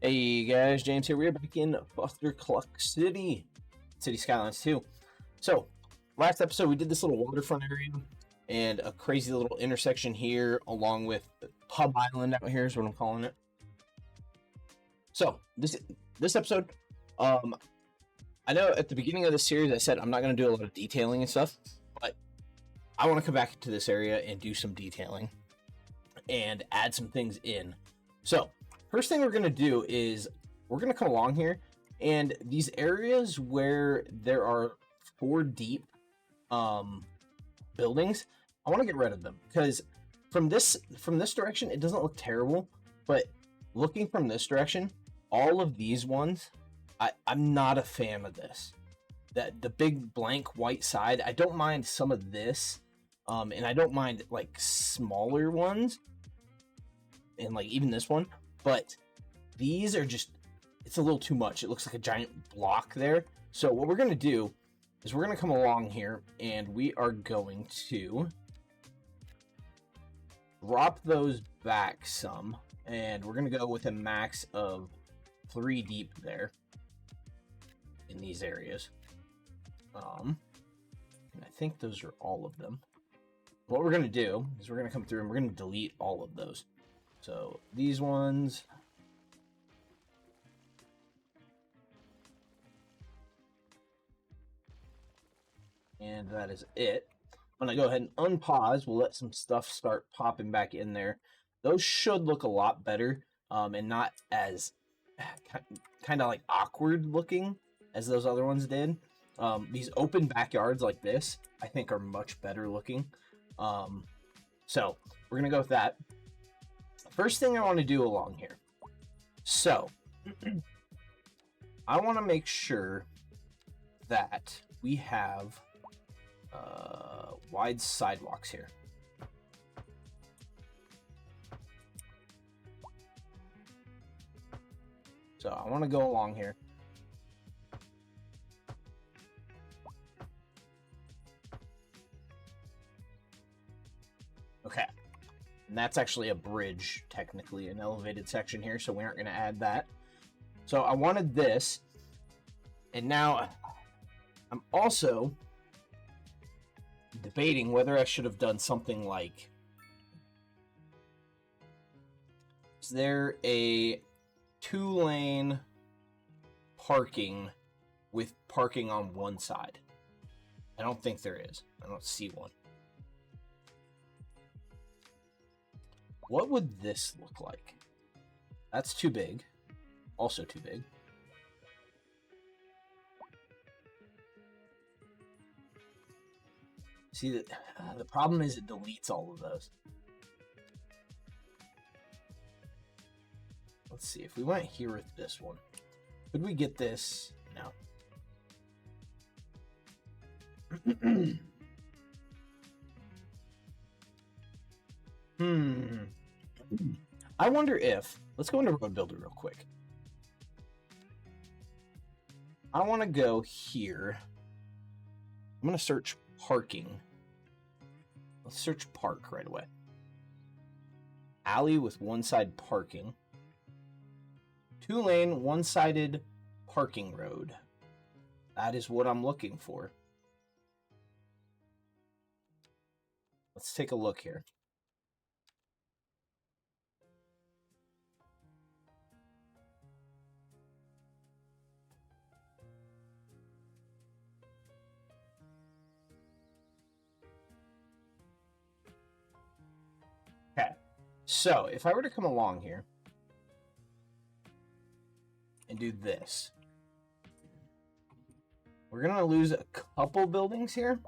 Hey guys, James here. We're back in FUSTERCLUCK City Skylines 2. So, last episode we did this little waterfront area and a crazy little intersection here, along with Pub Island out here is what I'm calling it. So, this episode, I know at the beginning of this series I said I'm not going to do a lot of detailing and stuff, but I want to come back to this area and do some detailing and add some things in. So, first thing we're going to do is we're going to come along here, and these areas where there are 4 deep buildings, I want to get rid of them, because from this direction it doesn't look terrible, but looking from this direction, all of these ones, I'm not a fan of this. The big blank white side, I don't mind some of this, and I don't mind like smaller ones, and like even this one. But these are just, it's a little too much. It looks like a giant block there. So what we're going to do is we're going to come along here and we are going to drop those back some. And we're going to go with a max of 3 deep there in these areas. And I think those are all of them. What we're going to do is we're going to come through and we're going to delete all of those. So these ones, and that is it. When I go ahead and unpause, we'll let some stuff start popping back in there. Those should look a lot better, and not as kind of like awkward looking as those other ones did. These open backyards like this, I think, are much better looking. So we're gonna go with that. First thing I want to do along here. So, I want to make sure that we have wide sidewalks here. So, I want to go along here. Okay. And that's actually a bridge, technically, an elevated section here, so we aren't going to add that. So I wanted this, and now I'm also debating whether I should have done something like, is there a 2-lane parking with parking on one side? I don't think there is. I don't see one. What would this look like? That's too big. Also too big. See, the problem is it deletes all of those. Let's see, if we went here with this one, could we get this? No. I wonder if, let's go into Road Builder real quick. I want to go here. I'm going to search parking. Let's search park right away. Alley with one-side parking. 2-lane, one-sided parking road. That is what I'm looking for. Let's take a look here. Okay, so if I were to come along here and do this, we're gonna lose a couple buildings here,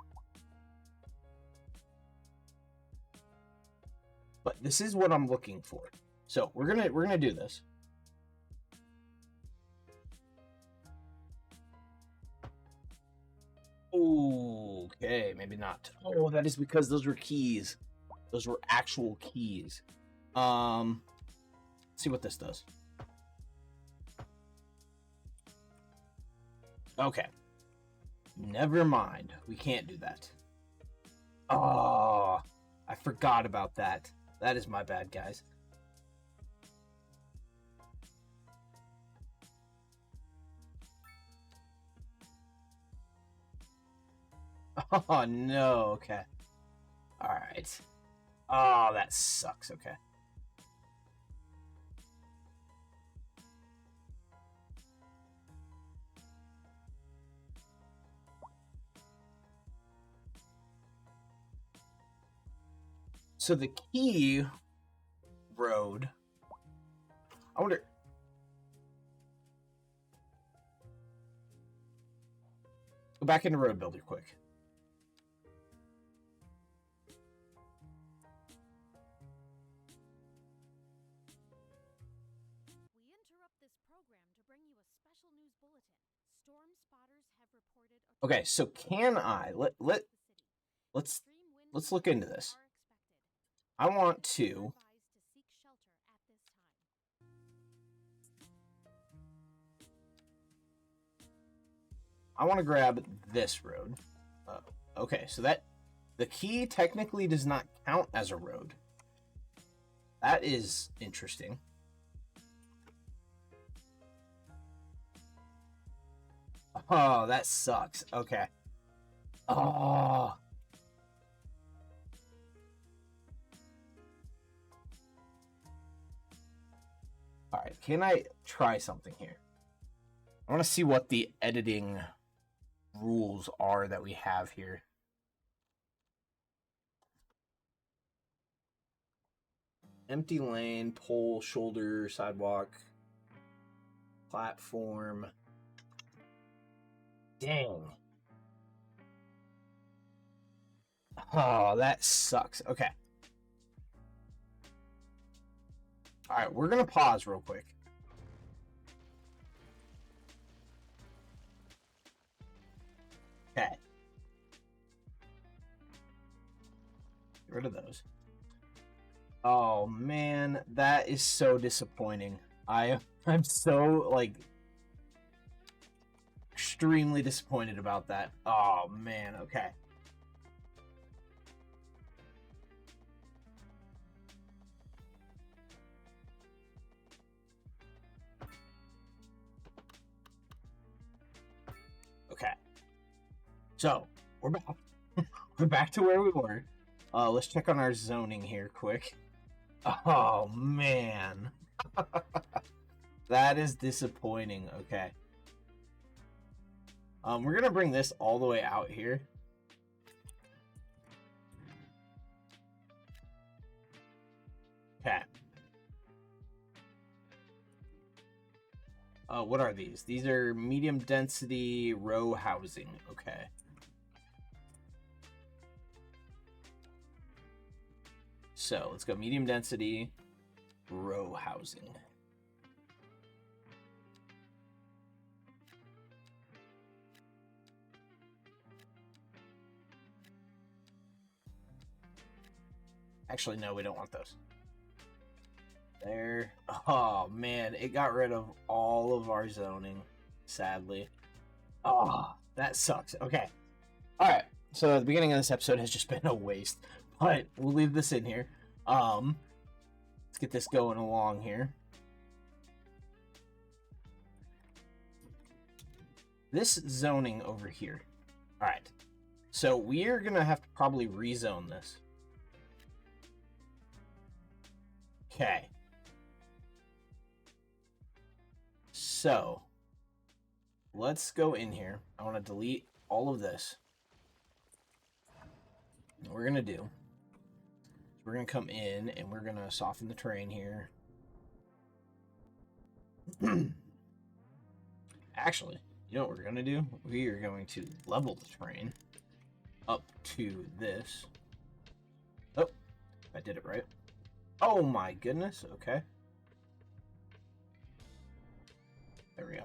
but this is what I'm looking for. So we're gonna do this. Okay, maybe not. Oh, that is because those were keys. Those were actual keys. Let's see what this does. Okay. Never mind. We can't do that. Oh, I forgot about that. That is my bad, guys. Oh, no. Okay. All right. Oh, that sucks. Okay. So the key road. I wonder. Go back into road builder quick. We interrupt this program to bring you a special news bulletin. Storm spotters have reported a Okay, so can I let's look into this. I want to grab this road. Okay, so that the key technically does not count as a road. That is interesting. Oh, that sucks. Okay. Oh. All right, can I try something here? I want to see what the editing rules are that we have here. Empty lane, pole, shoulder, sidewalk, platform. Dang. Oh, that sucks. Okay. All right, we're going to pause real quick. Okay. Get rid of those. Oh, man. That is so disappointing. I'm so, like, extremely disappointed about that. Oh, man. Okay. Okay. So, we're back. We're back to where we were. Let's check on our zoning here quick. Oh, man. That is disappointing. Okay. We're going to bring this all the way out here. Okay. What are these? These are medium density row housing. Okay. So let's go medium density row housing. Actually, no, we don't want those. There. Oh, man. It got rid of all of our zoning, sadly. Oh, that sucks. Okay. All right. So the beginning of this episode has just been a waste, but we'll leave this in here. Let's get this going along here. This zoning over here. All right. So we're going to have to probably rezone this. Okay. So let's go in here. I want to delete all of this. What we're going to do, we're going to come in and we're going to soften the terrain here. Actually, you know what we're going to do? We are going to level the terrain up to this. Oh, I did it right. Oh my goodness. Okay. There we go.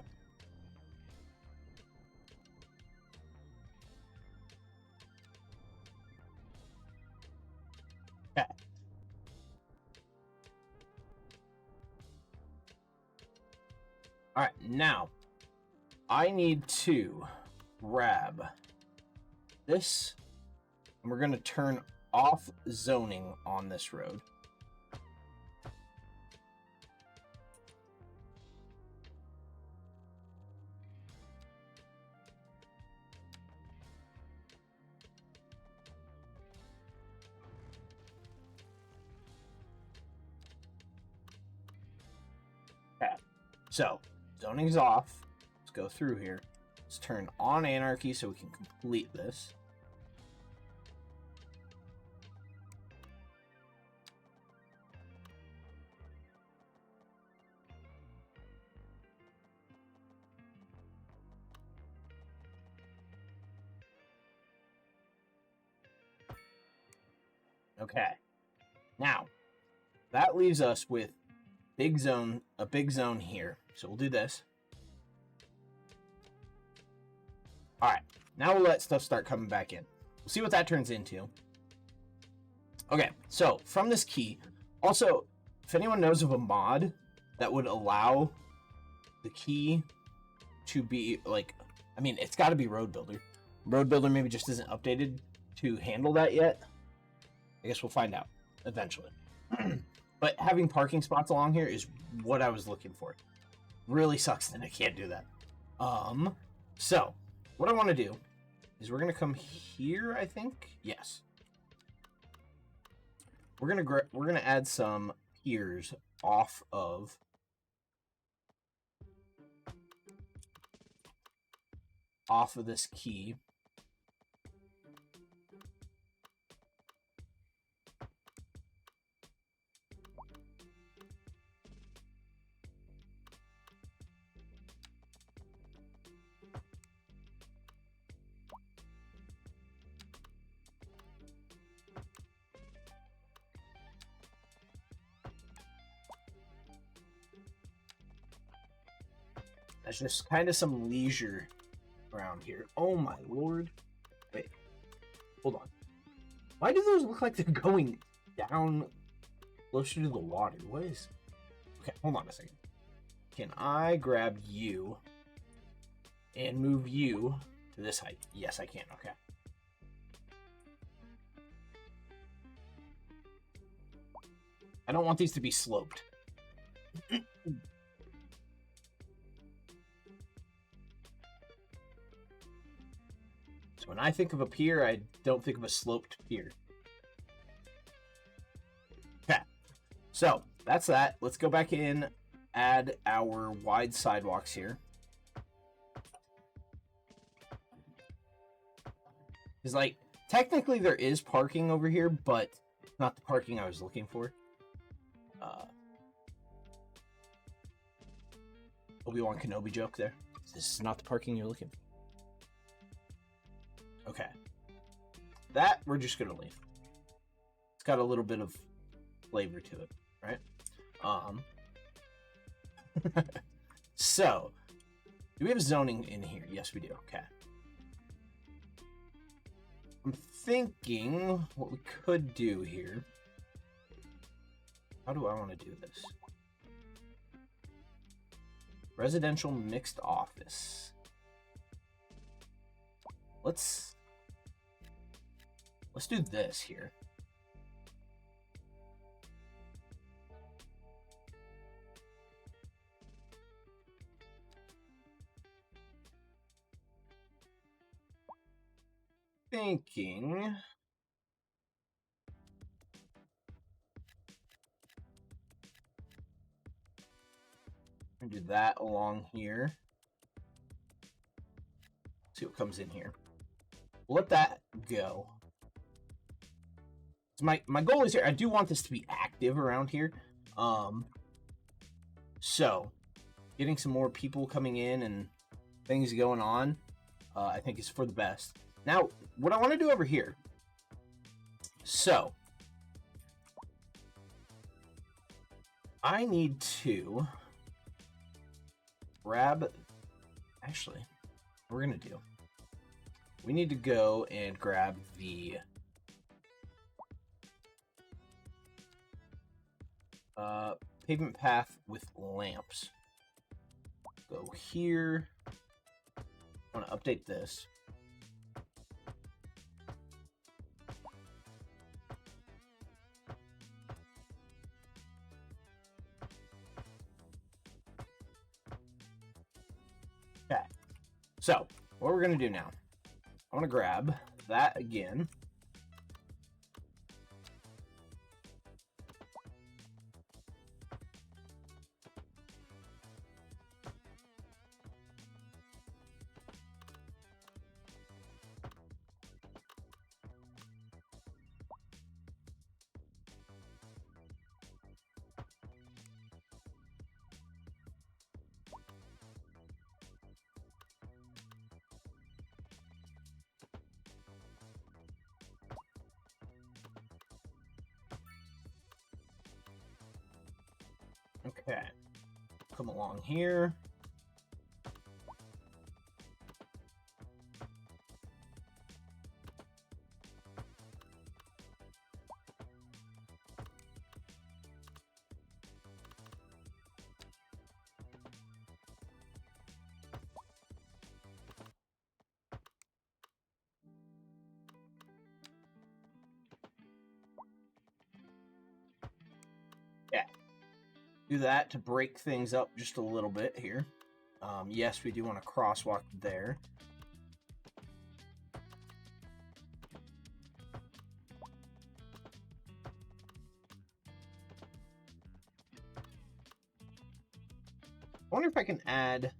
Okay. All right, now I need to grab this, and we're going to turn off zoning on this road. So, zoning's off. Let's go through here. Let's turn on anarchy so we can complete this. Okay. Now, that leaves us with a big zone here. So we'll do this. All right. Now we'll let stuff start coming back in. We'll see what that turns into. Okay. So from this key, also, if anyone knows of a mod that would allow the key to be like, I mean, it's got to be Road Builder. Road Builder maybe just isn't updated to handle that yet. I guess we'll find out eventually. But having parking spots along here is what I was looking for. Really sucks that I can't do that. So what I want to do is we're gonna come here. I think yes. We're gonna add some piers off of this key. That's just kind of some leisure around here. Oh my lord. Wait. Hold on. Why do those look like they're going down closer to the water? What is... Okay, hold on a second. Can I grab you and move you to this height? Yes, I can. Okay. I don't want these to be sloped. So when I think of a pier, I don't think of a sloped pier. Okay, so that's that. Let's go back in, add our wide sidewalks here. Because, like, technically there is parking over here, but not the parking I was looking for. Obi-Wan Kenobi joke there. This is not the parking you're looking for. Okay. That we're just gonna leave. It's got a little bit of flavor to it, right? So, do we have zoning in here? Yes, we do. Okay. I'm thinking what we could do here. How do I want to do this? Residential mixed office. Let's do this here. Thinking I'm gonna do that along here. See what comes in here. We'll let that go. So my goal is here. I do want this to be active around here. So getting some more people coming in and things going on, I think is for the best. Now, what I want to do over here. So I need to grab. Actually, what we're gonna do. We need to go and grab the pavement path with lamps. Go here. I want to update this. Okay. So, what we're going to do now. I want to grab that again. Okay. Come along here. Yeah. Do that to break things up just a little bit here. Yes, we do want a crosswalk there. I wonder if I can add...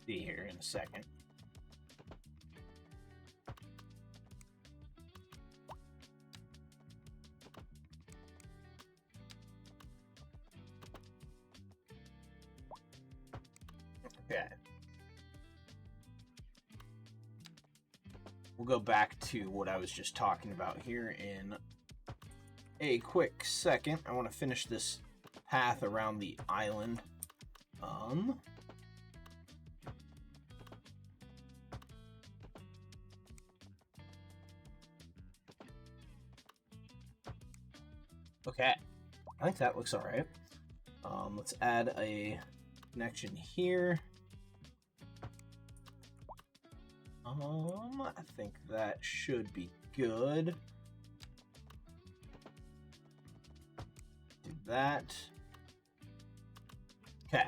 See here in a second. Okay. We'll go back to what I was just talking about here in a quick second. I want to finish this path around the island. Okay. I think that looks all right. Let's add a connection here. I think that should be good. Do that. Okay.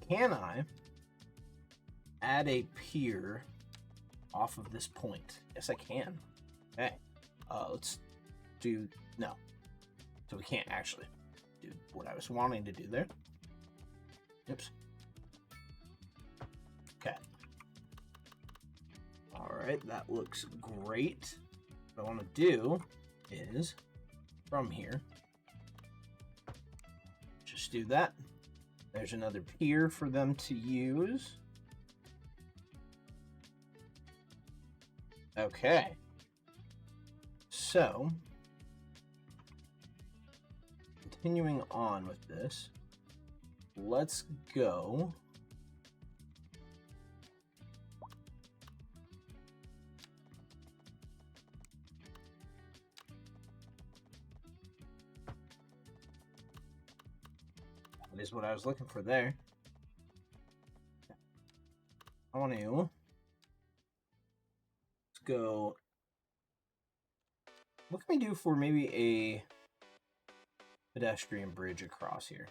Can I add a pier off of this point? Yes, I can. Okay. Let's do... No. So we can't actually do what I was wanting to do there. Oops. Okay. Alright, that looks great. What I want to do is, from here, just do that. There's another pier for them to use. Okay. So, continuing on with this, let's go. That is what I was looking for there. I want to... Let's go... What can we do for maybe a pedestrian bridge across here?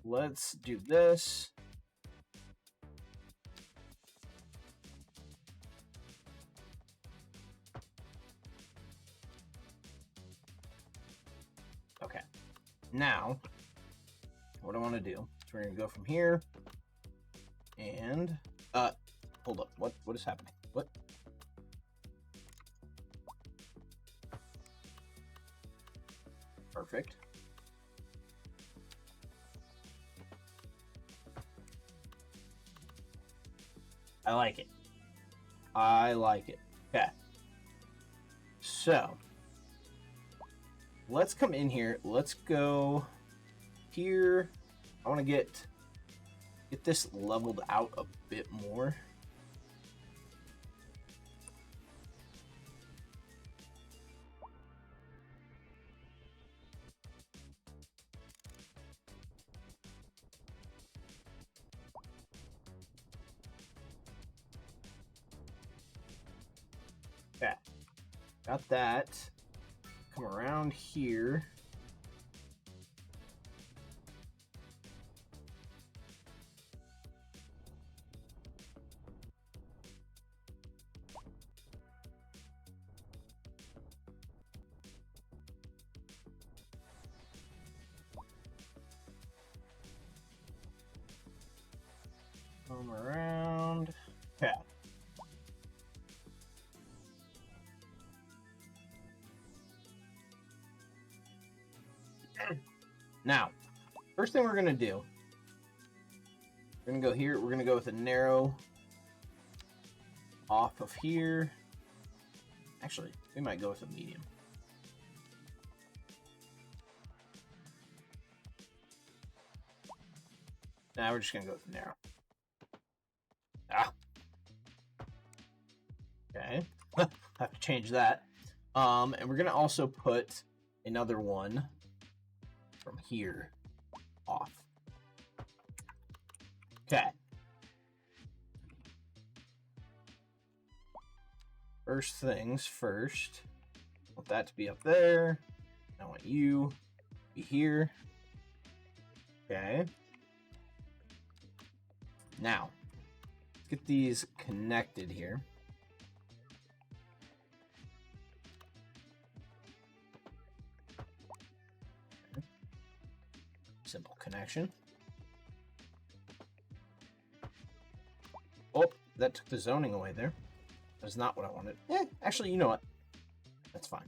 Let's do this. Okay. Now, what I want to do is we're going to go from here and hold up. What is happening? What? Perfect. I like it. I like it. Okay. So, let's come in here. Let's go here. I want to get this leveled out a bit more. Okay. Got that. Come around here. Come around. Okay. Now, first thing we're going to do, we're going to go here. We're going to go with a narrow off of here. Actually, we might go with a medium. Now we're just going to go with narrow. Ah. Okay. Have to change that. And we're going to also put another one from here off. Okay. First things first. I want that to be up there. I want you to be here. Okay. Now, let's get these connected here. Simple connection. Oh, that took the zoning away there. That's not what I wanted. Actually, you know what? That's fine.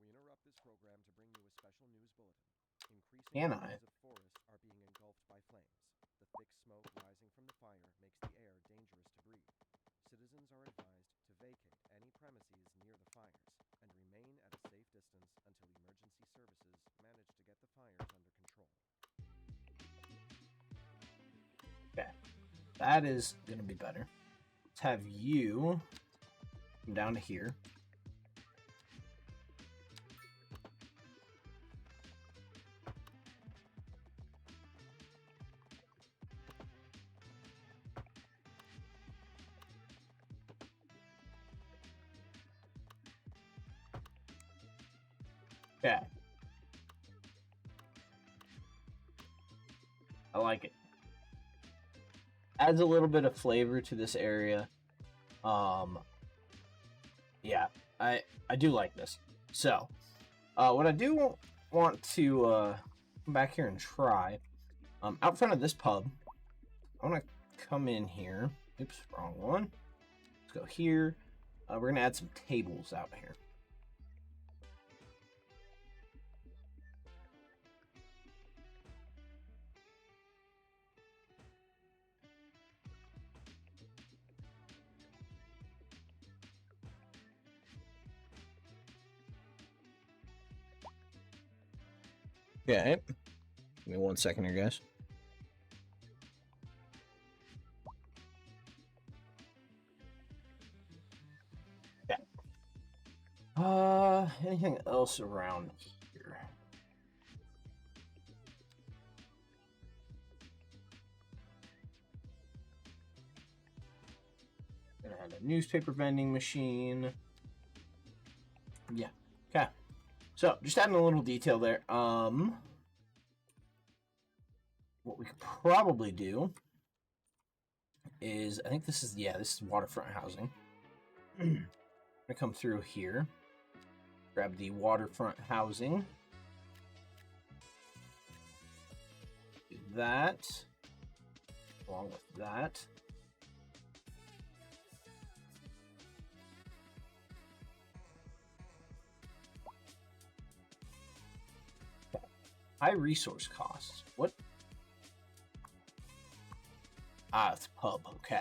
We interrupt this program to bring you a special news bulletin. Increasing Can I? areas of forest are being engulfed by flames. The thick smoke rising from the fire makes the air dangerous to breathe. Citizens are advised to vacate any premises near the fires and remain at a safe distance until emergency services manage to get the fires under control. Okay. That is going to be better. Let's have you come down to here. Okay. I like it. Adds a little bit of flavor to this area. Yeah, I do like this. So, what I do want to come back here and try, out front of this pub, I want to come in here. Oops, wrong one. Let's go here. We're gonna add some tables out here. Okay. Give me 1 second here, guys. Okay. Anything else around here? Gonna have a newspaper vending machine. Yeah. Okay. So, just adding a little detail there. What we could probably do is, I think this is, yeah, this is waterfront housing. I'm gonna come through here, grab the waterfront housing. Do that, along with that. High resource costs. What? Ah, it's pub. Okay.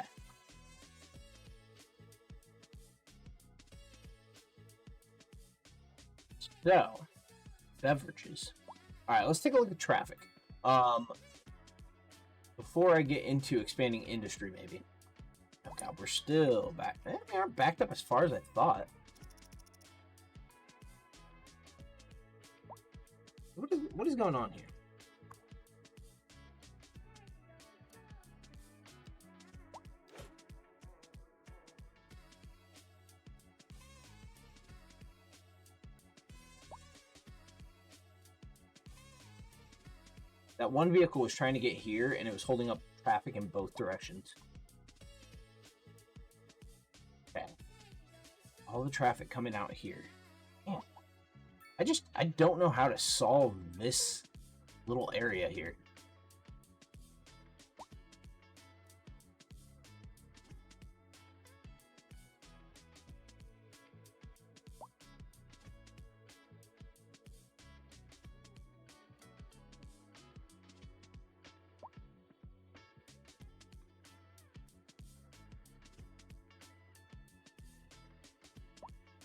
So, beverages. All right, let's take a look at traffic. Before I get into expanding industry, maybe. Oh God, we're still back. We aren't backed up as far as I thought. What is going on here? That one vehicle was trying to get here, and it was holding up traffic in both directions. Okay. All the traffic coming out here. Man. I don't know how to solve this little area here.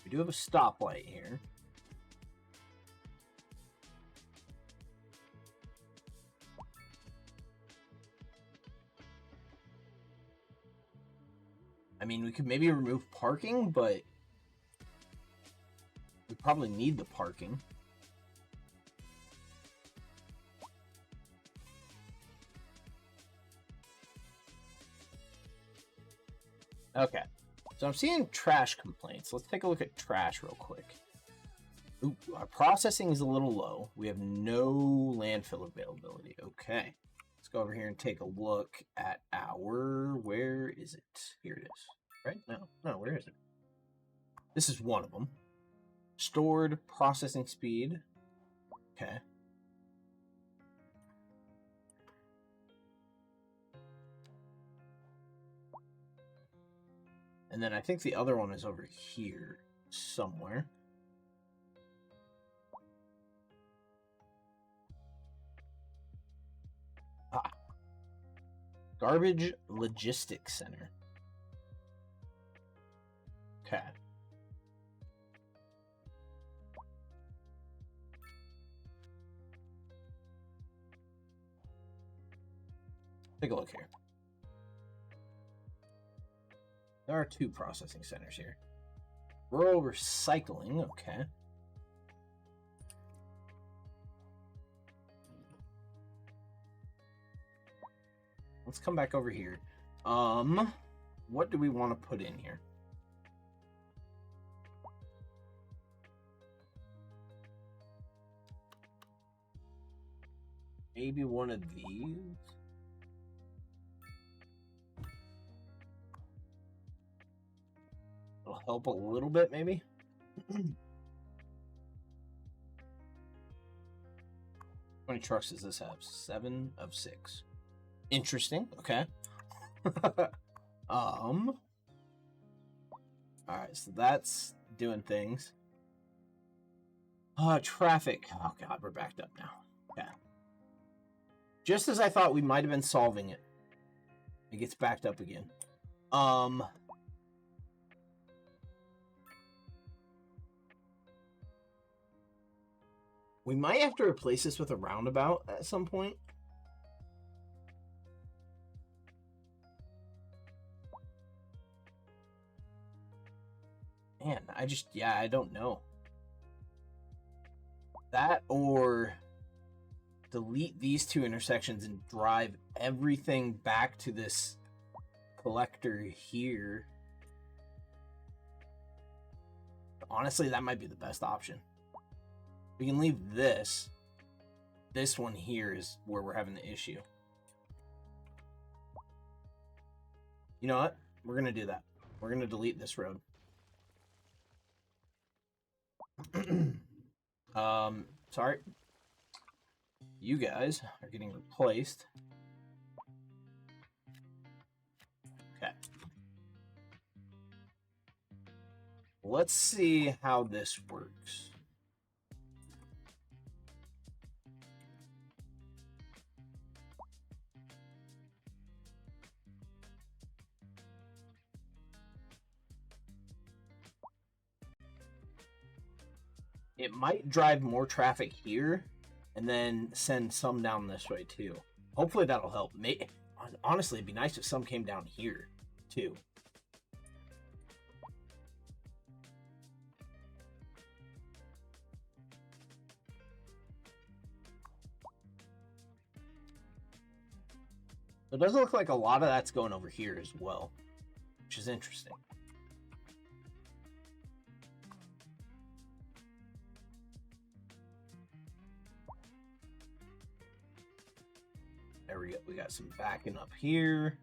We do have a stoplight here. I mean, we could maybe remove parking, but we probably need the parking. Okay, so I'm seeing trash complaints. Let's take a look at trash real quick. Ooh, our processing is a little low. We have no landfill availability. Okay, let's go over here and take a look at our... Where is it? Here it is. Right? No, where is it? This is one of them. Stored processing speed. Okay. And then I think the other one is over here somewhere. Ah. Garbage Logistics Center. Okay. Take a look here. There are 2 processing centers here. Rural recycling, okay. Let's come back over here. What do we want to put in here? Maybe one of these. It'll help a little bit, maybe. How many trucks does this have? 7 of 6. Interesting. Okay. All right, so that's doing things. Traffic. Oh god, we're backed up now. Okay. Just as I thought we might have been solving it, it gets backed up again. We might have to replace this with a roundabout at some point. Man, I don't know. That or delete these 2 intersections and drive everything back to this collector here. Honestly, that might be the best option. We can leave this. This one here is where we're having the issue. You know what? We're going to do that. We're going to delete this road. Sorry. You guys are getting replaced. Okay. Let's see how this works. It might drive more traffic here and then send some down this way too. Hopefully that'll help. Honestly, it'd be nice if some came down here too. It does look like a lot of that's going over here as well, which is interesting. There we go. We got some backing up here.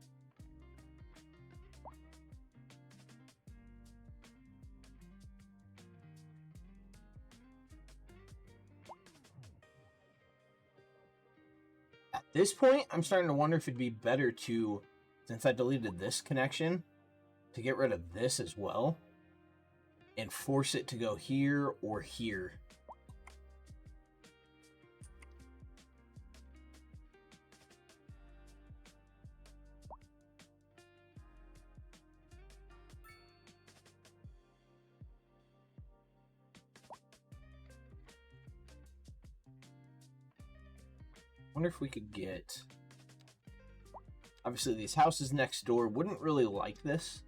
At this point, I'm starting to wonder if it'd be better to, since I deleted this connection, to get rid of this as well and force it to go here or here. Wonder if we could get... Obviously, these houses next door wouldn't really like this.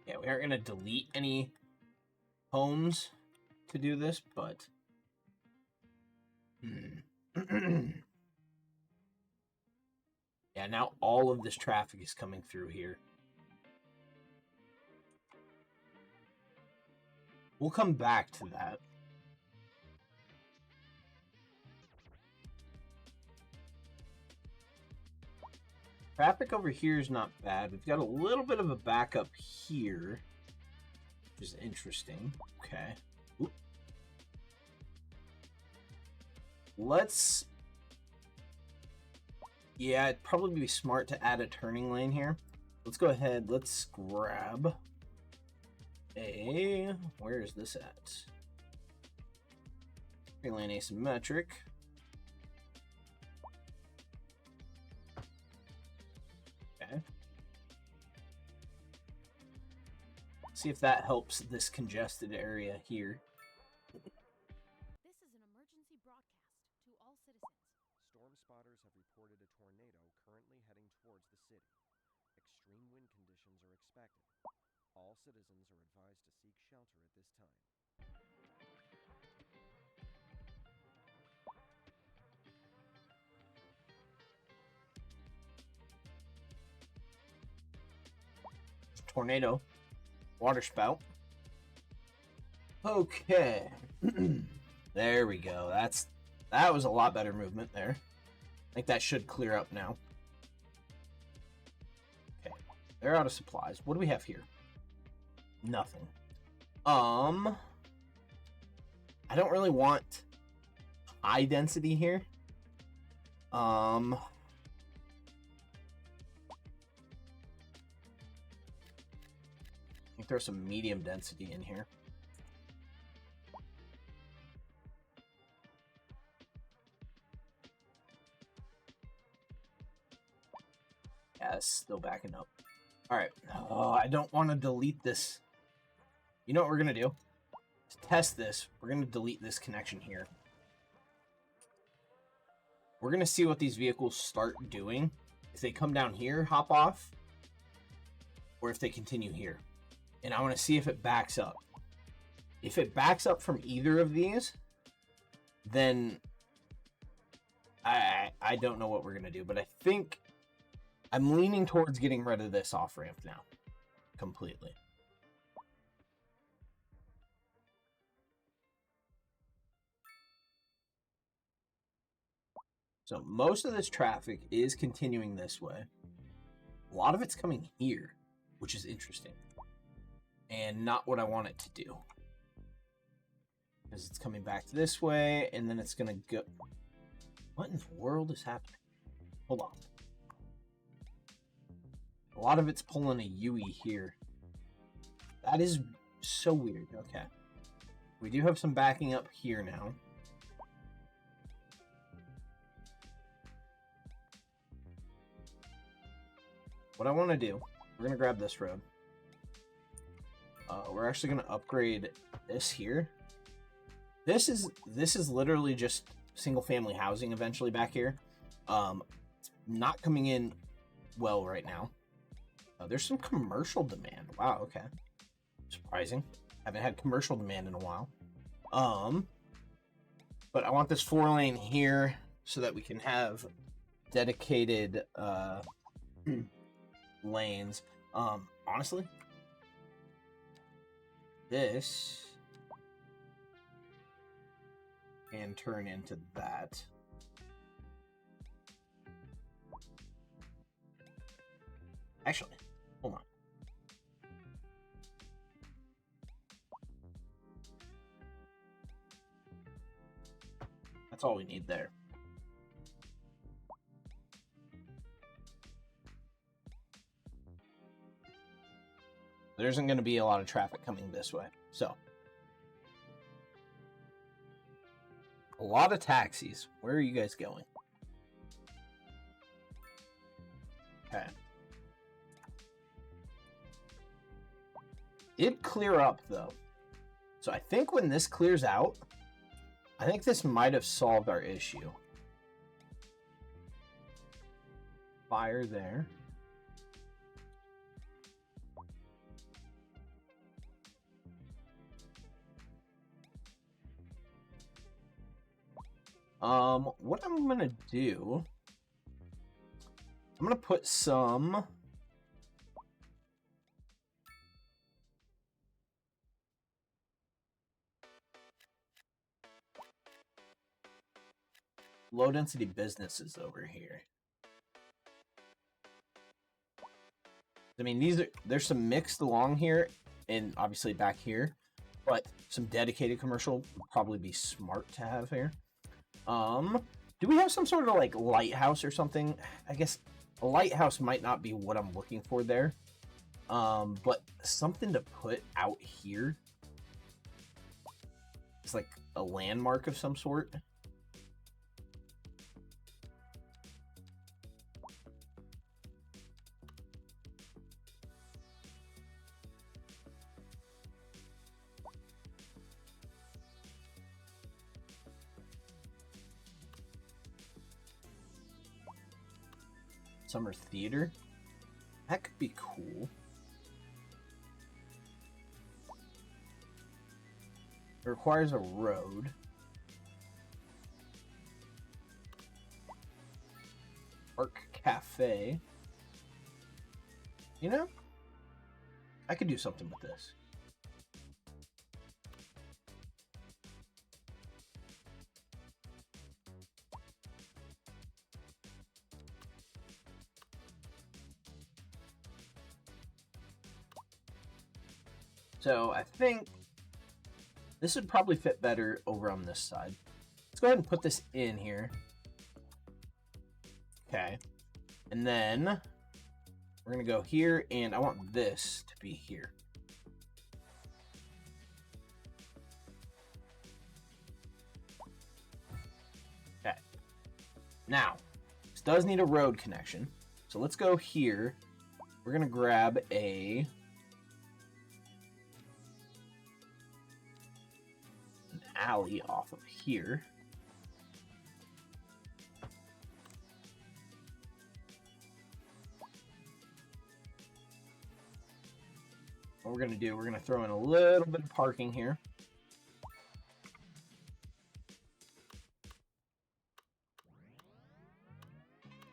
Yeah, we aren't going to delete any homes to do this, but... Yeah, now all of this traffic is coming through here. We'll come back to that. Traffic over here is not bad. We've got a little bit of a backup here, which is interesting. Okay. Oop. Let's... Yeah, it'd probably be smart to add a turning lane here. Let's go ahead. Let's grab a... Where is this at? Turning lane asymmetric. Okay. See if that helps this congested area here. This is an emergency broadcast to all citizens. Storm spotters have reported a tornado currently heading towards the city. Extreme wind conditions are expected. All citizens are advised to seek shelter at this time. Tornado. Water spout. Okay. There we go. That was a lot better movement there. I think that should clear up now. Okay. They're out of supplies. What do we have here? Nothing. I don't really want high density here. I think there's some medium density in here. Yeah, it's still backing up. Alright. Oh, I don't want to delete this. You know what we're going to do? To test this, we're going to delete this connection here. We're going to see what these vehicles start doing. If they come down here, hop off. Or if they continue here. And I want to see if it backs up. If it backs up from either of these, then I don't know what we're going to do. But I think I'm leaning towards getting rid of this off-ramp now. Completely. So most of this traffic is continuing this way. A lot of it's coming here, which is interesting. And not what I want it to do. Because it's coming back this way, and then it's going to go... What in the world is happening? Hold on. A lot of it's pulling a UE here. That is so weird. Okay. We do have some backing up here now. What I want to do, we're going to grab this road. We're actually going to upgrade this here. This is literally just single family housing eventually back here. It's not coming in well right now. There's some commercial demand. Wow, okay. Surprising. Haven't had commercial demand in a while. But I want this 4-lane here so that we can have dedicated lanes. Honestly, this can turn into that. Actually, hold on. That's all we need there. there isn't going to be a lot of traffic coming this way. So, a lot of taxis. Where are you guys going? Okay. Did clear up, though. So I think when this clears out, I think this might have solved our issue. Fire there. What I'm gonna do, I'm gonna put some low density businesses over here. I mean, there's some mixed along here and obviously back here, but some dedicated commercial would probably be smart to have here. Do we have some sort of like lighthouse or something? I guess a lighthouse might not be what I'm looking for there. But something to put out here. It's like a landmark of some sort. Summer theater. That could be cool. It requires a road. Park Cafe. You know, I could do something with this. So I think this would probably fit better over on this side. Let's go ahead and put this in here. Okay. And then we're going to go here, and I want this to be here. Okay. Now, this does need a road connection. So let's go here. We're going to grab an alley off of here. What we're going to do, we're going to throw in a little bit of parking here.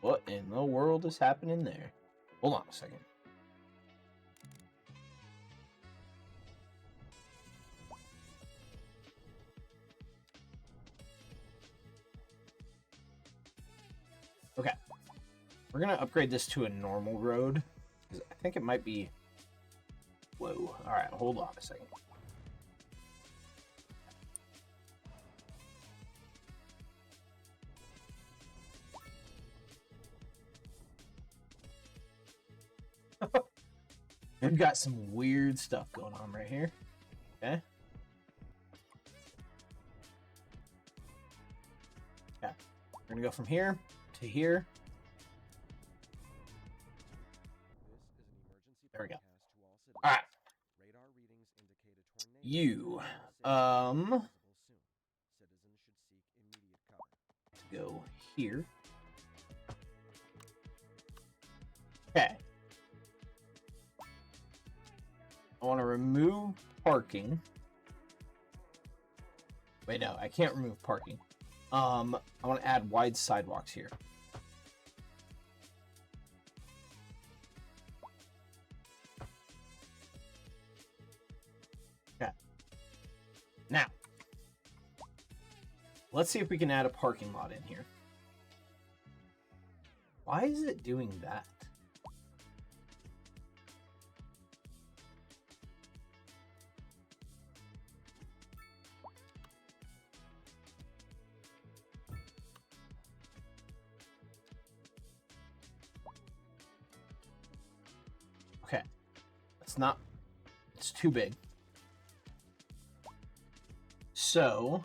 What in the world is happening there? Hold on a second. Okay. We're going to upgrade this to a normal road, because I think it might be... Whoa. Alright, hold on a second. We've got some weird stuff going on right here. Okay. Yeah. We're going to go from here to here. There we go. Alright. You. Go here. Okay. I want to remove parking. Wait, no, I can't remove parking. I want to add wide sidewalks here. Okay. Now, let's see if we can add a parking lot in here. Why is it doing that? Okay, let's not It's too big. So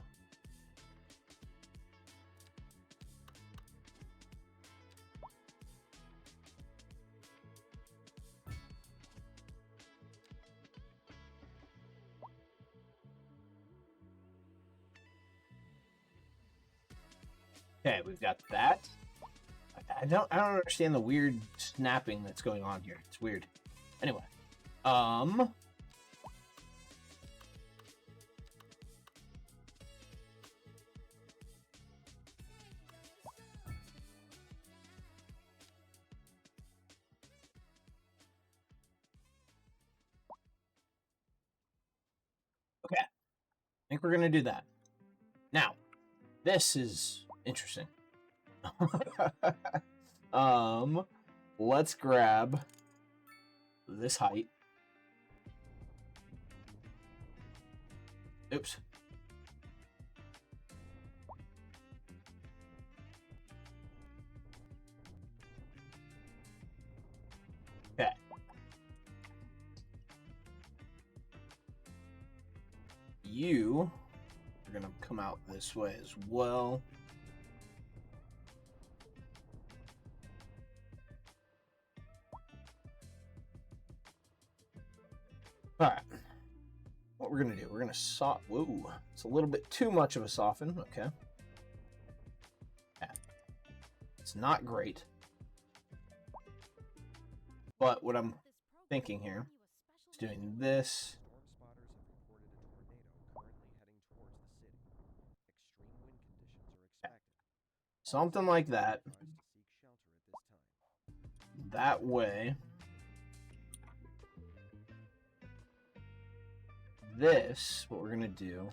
okay, we've got that. I don't understand the weird snapping that's going on here. It's weird. Anyway, okay, I think we're gonna do that. Now, this is interesting. Let's grab this height. Oops. Okay. You are gonna come out this way as well. All right. What we're gonna do? We're gonna Whoa! It's a little bit too much of a soften. Okay. Yeah. It's not great. But what I'm thinking here is doing this. Something like that. That way. This, what we're gonna do.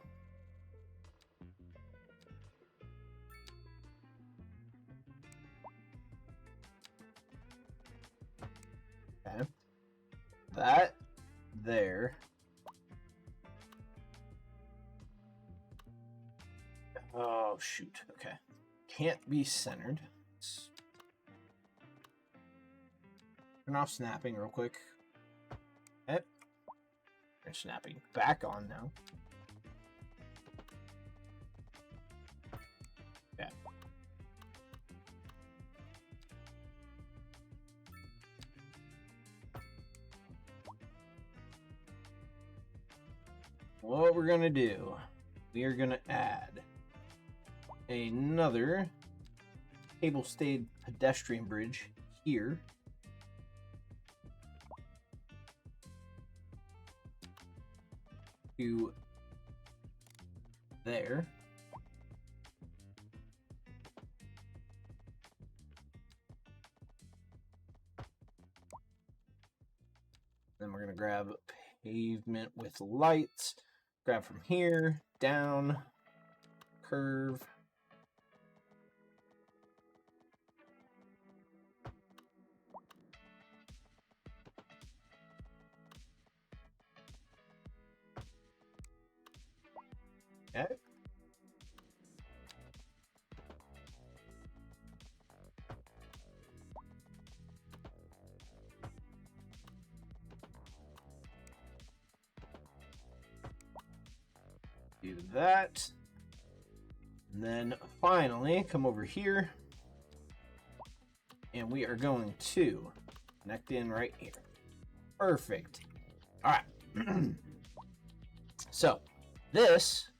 Okay. That there. Oh shoot. Okay. Can't be centered. Turn off snapping real quick. Okay. They're snapping back on now. Okay. What we're gonna do, we are gonna add another cable-stayed pedestrian bridge here. To there. Then we're gonna grab pavement with lights. Grab from here, down, curve. Okay. Do that. And then finally come over here. And we are going to connect in right here. Perfect. All right. So this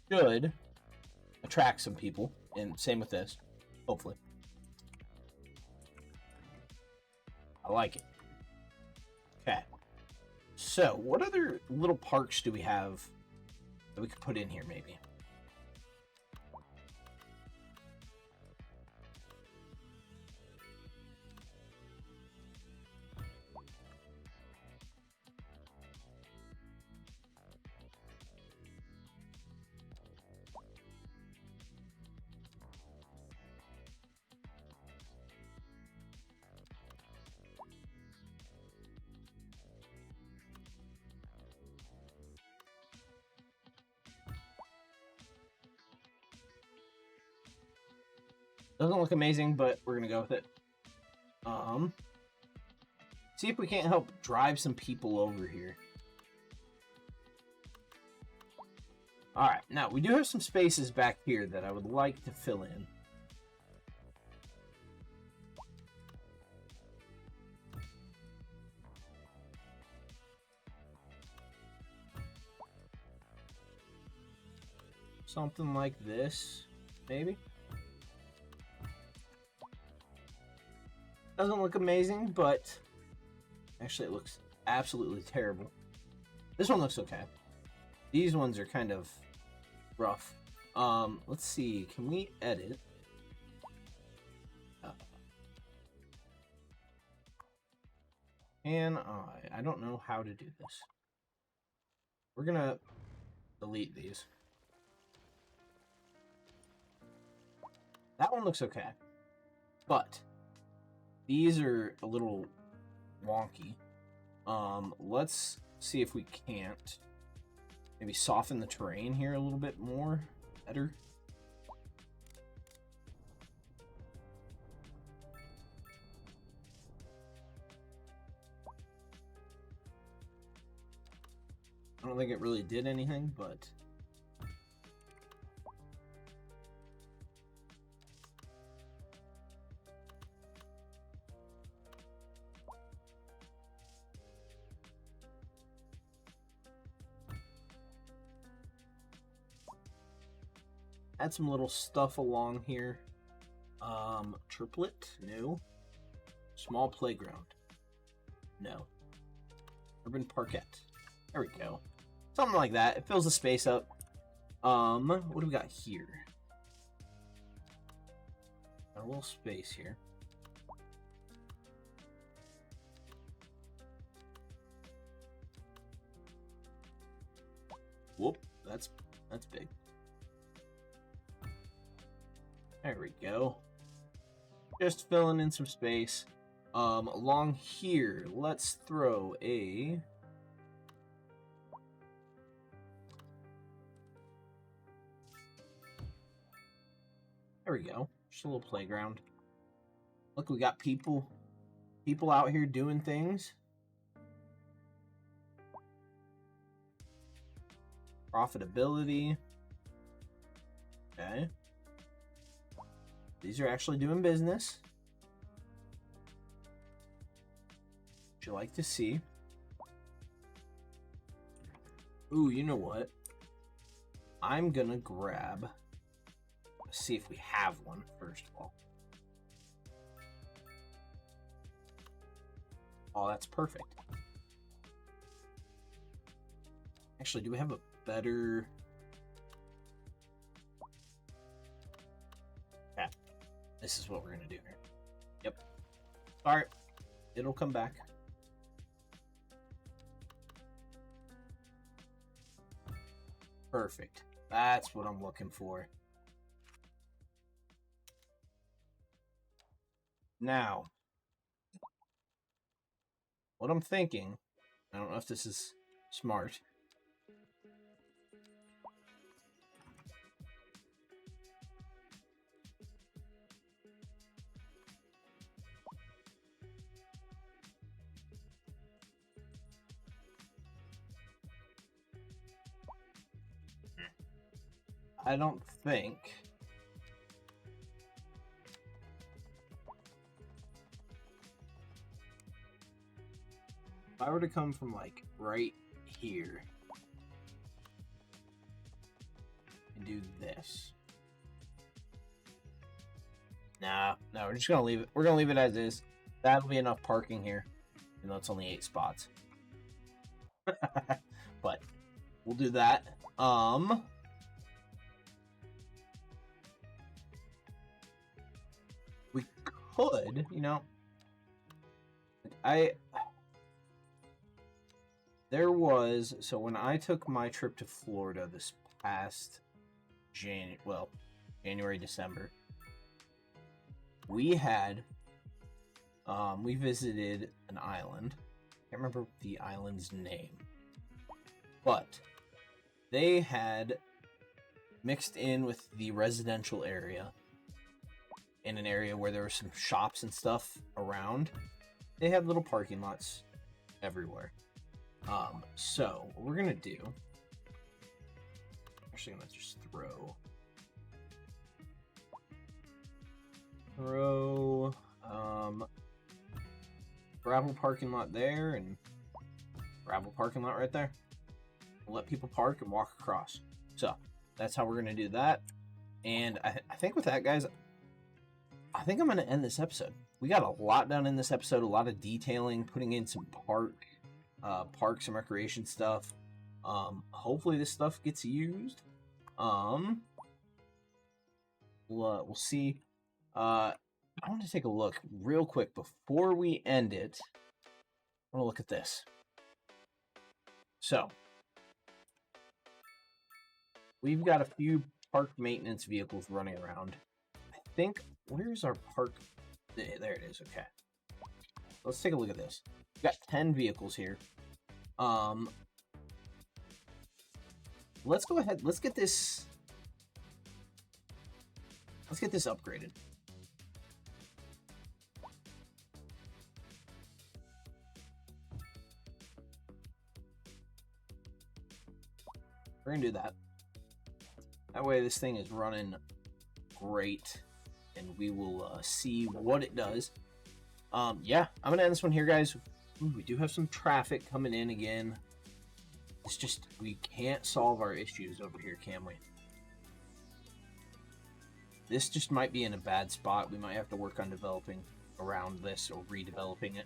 should attract some people, and same with this, hopefully. I like it. Okay. So, what other little parks do we have that we could put in here, maybe? Doesn't look amazing, but we're gonna go with it. See if we can't help drive some people over here. Alright, now we do have some spaces back here that I would like to fill in. Something like this, maybe. Doesn't look amazing, but actually it looks absolutely terrible. This one looks okay. These ones are kind of rough. Let's see. Can we edit? I don't know how to do this. We're gonna delete these. That one looks okay. But these are a little wonky. Let's see if we can't maybe soften the terrain here a little bit more. Better. I don't think it really did anything, but add some little stuff along here. Triplet? No. Small playground? No. Urban parquet. There we go. Something like that. It fills the space up. What do we got here? Got a little space here. Whoop, that's big. There we go. Just filling in some space. Along here, let's throw a... There we go. Just a little playground. Look, we got people out here doing things. Profitability. Okay. These are actually doing business. Would you like to see? Ooh, you know what? I'm gonna grab... Let's see if we have one, first of all. Oh, that's perfect. Actually, do we have a better... Yeah, this is what we're going to do here. Yep. Alright, it'll come back. Perfect. That's what I'm looking for. Now, what I'm thinking, I don't know if this is smart. I don't think... If I were to come from, like, right here and do this. Nah, no, we're just gonna leave it. We're gonna leave it as is. That'll be enough parking here. Even though it's only 8 spots. But we'll do that. We could, you know, there was, so when I took my trip to Florida this past January, December, we had, we visited an island. I can't remember the island's name, but they had mixed in with the residential area in an area where there were some shops and stuff around. they have little parking lots everywhere. So what we're gonna do, actually gonna just throw gravel parking lot there and gravel parking lot right there. We'll let people park and walk across. So that's how we're gonna do that. And I think with that, guys, I think I'm gonna end this episode. We got a lot done in this episode, a lot of detailing, putting in some parks and recreation stuff. Hopefully this stuff gets used. We'll see. I want to take a look real quick before we end it. I want to look at this. So we've got a few park maintenance vehicles running around. I think, where's our park? There it is. Okay. Let's take a look at this. We've got 10 vehicles here. Let's go ahead. Let's get this upgraded. We're gonna do that. That way this thing is running great, and we will see what it does. Yeah, I'm gonna end this one here, guys. Ooh, we do have some traffic coming in again. It's just, we can't solve our issues over here, can we? This just might be in a bad spot. We might have to work on developing around this or redeveloping it.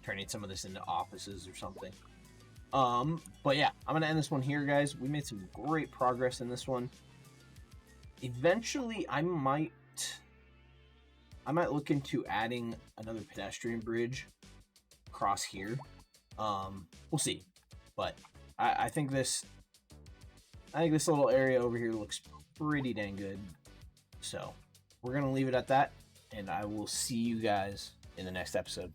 Turning some of this into offices or something. But yeah, I'm gonna end this one here, guys. We made some great progress in this one. Eventually, I might look into adding another pedestrian bridge across here. We'll see. But I think this little area over here looks pretty dang good. So we're gonna leave it at that, and I will see you guys in the next episode.